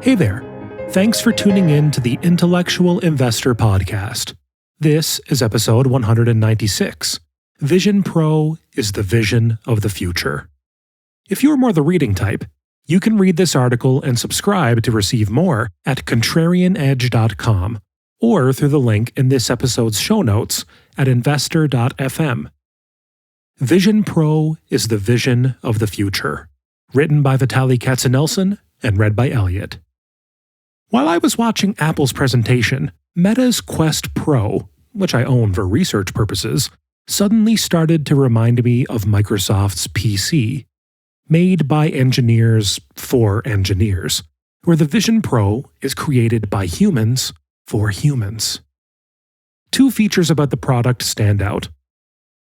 Hey there. Thanks for tuning in to the Intellectual Investor Podcast. This is episode 196. Vision Pro is the vision of the future. If you're more the reading type, you can read this article and subscribe to receive more at contrarianedge.com or through the link in this episode's show notes at investor.fm. Vision Pro is the vision of the future. Written by Vitaliy Katsenelson and read by Elliot. While I was watching Apple's presentation, Meta's Quest Pro, which I own for research purposes, suddenly started to remind me of Microsoft's PC, made by engineers for engineers, where the Vision Pro is created by humans for humans. Two features about the product stand out.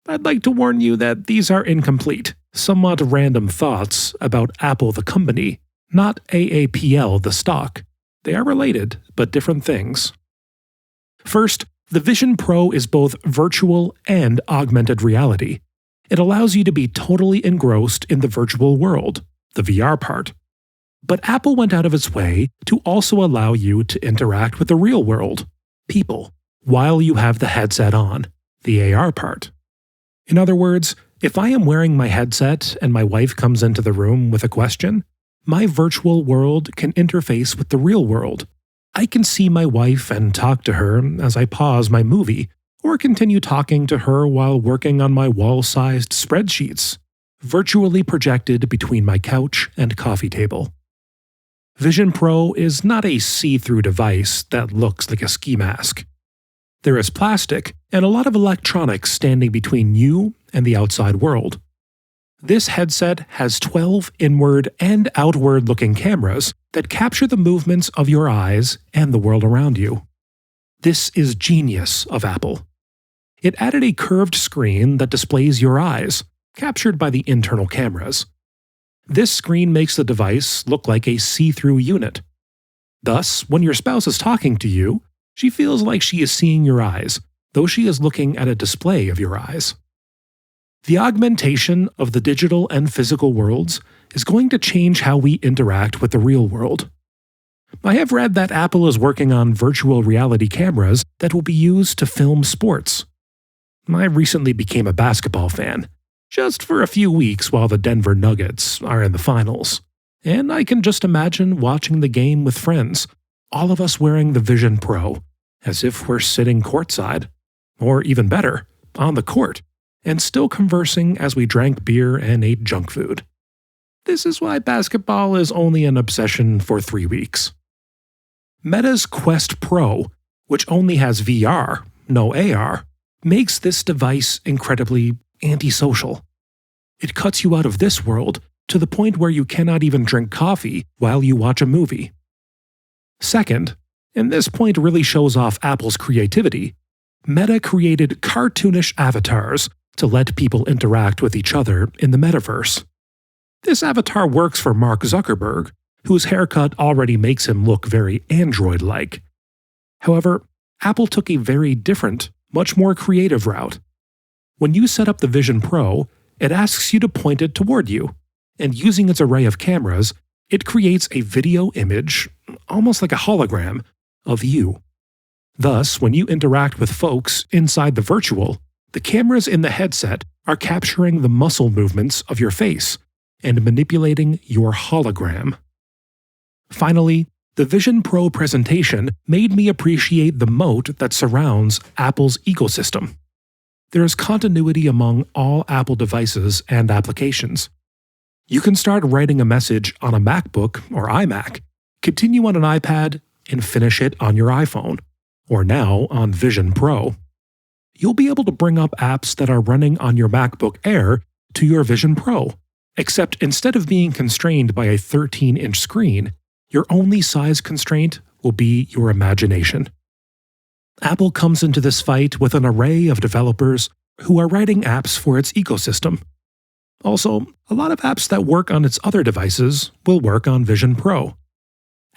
I'd like to warn you that these are incomplete, somewhat random thoughts about Apple the company, not AAPL the stock. They are related, but different things. First, the Vision Pro is both virtual and augmented reality. It allows you to be totally engrossed in the virtual world, the VR part. But Apple went out of its way to also allow you to interact with the real world, people, while you have the headset on, the AR part. In other words, if I am wearing my headset and my wife comes into the room with a question, my virtual world can interface with the real world. I can see my wife and talk to her as I pause my movie, or continue talking to her while working on my wall-sized spreadsheets, virtually projected between my couch and coffee table. Vision Pro is not a see-through device that looks like a ski mask. There is plastic and a lot of electronics standing between you and the outside world. This headset has 12 inward and outward-looking cameras that capture the movements of your eyes and the world around you. This is genius of Apple. It added a curved screen that displays your eyes, captured by the internal cameras. This screen makes the device look like a see-through unit. Thus, when your spouse is talking to you, she feels like she is seeing your eyes, though she is looking at a display of your eyes. The augmentation of the digital and physical worlds is going to change how we interact with the real world. I have read that Apple is working on virtual reality cameras that will be used to film sports. I recently became a basketball fan, just for a few weeks while the Denver Nuggets are in the finals, and I can just imagine watching the game with friends, all of us wearing the Vision Pro, as if we're sitting courtside, or even better, on the court, and still conversing as we drank beer and ate junk food. This is why basketball is only an obsession for 3 weeks. Meta's Quest Pro, which only has VR, no AR, makes this device incredibly antisocial. It cuts you out of this world to the point where you cannot even drink coffee while you watch a movie. Second, and this point really shows off Apple's creativity, Meta created cartoonish avatars to let people interact with each other in the Metaverse. This avatar works for Mark Zuckerberg, whose haircut already makes him look very Android-like. However, Apple took a very different, much more creative route. When you set up the Vision Pro, it asks you to point it toward you, and using its array of cameras, it creates a video image, almost like a hologram, of you. Thus, when you interact with folks inside the virtual, the cameras in the headset are capturing the muscle movements of your face and manipulating your hologram. Finally, the Vision Pro presentation made me appreciate the moat that surrounds Apple's ecosystem. There is continuity among all Apple devices and applications. You can start writing a message on a MacBook or iMac, continue on an iPad, and finish it on your iPhone, or now on Vision Pro. You'll be able to bring up apps that are running on your MacBook Air to your Vision Pro, except instead of being constrained by a 13-inch screen, your only size constraint will be your imagination. Apple comes into this fight with an array of developers who are writing apps for its ecosystem. Also, a lot of apps that work on its other devices will work on Vision Pro.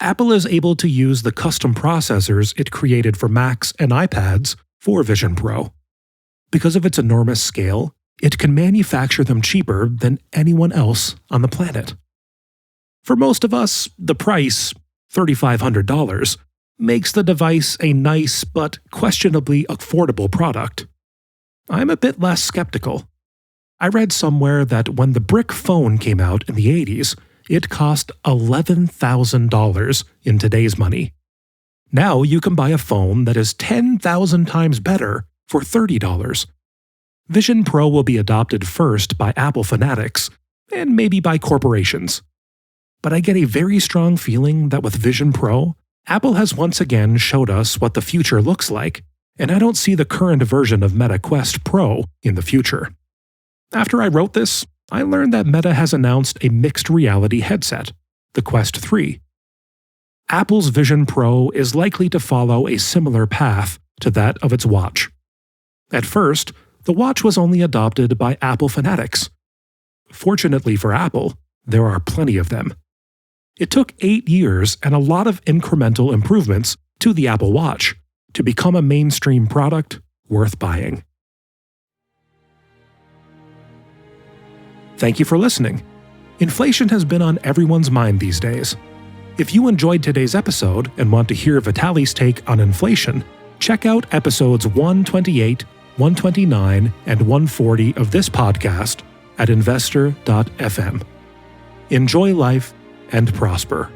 Apple is able to use the custom processors it created for Macs and iPads for Vision Pro. Because of its enormous scale, it can manufacture them cheaper than anyone else on the planet. For most of us, the price $3,500, makes the device a nice but questionably affordable product. I'm a bit less skeptical. I read somewhere that when the brick phone came out in the 80s, it cost $11,000 in today's money. Now you can buy a phone that is 10,000 times better for $30. Vision Pro will be adopted first by Apple fanatics, and maybe by corporations. But I get a very strong feeling that with Vision Pro, Apple has once again showed us what the future looks like, and I don't see the current version of Meta Quest Pro in the future. After I wrote this, I learned that Meta has announced a mixed reality headset, the Quest 3. Apple's Vision Pro is likely to follow a similar path to that of its watch. At first, the watch was only adopted by Apple fanatics. Fortunately for Apple, there are plenty of them. It took 8 years and a lot of incremental improvements to the Apple Watch to become a mainstream product worth buying. Thank you for listening. Inflation has been on everyone's mind these days. If you enjoyed today's episode and want to hear Vitaliy's take on inflation, check out episodes 128, 129, and 140 of this podcast at investor.fm. Enjoy life and prosper.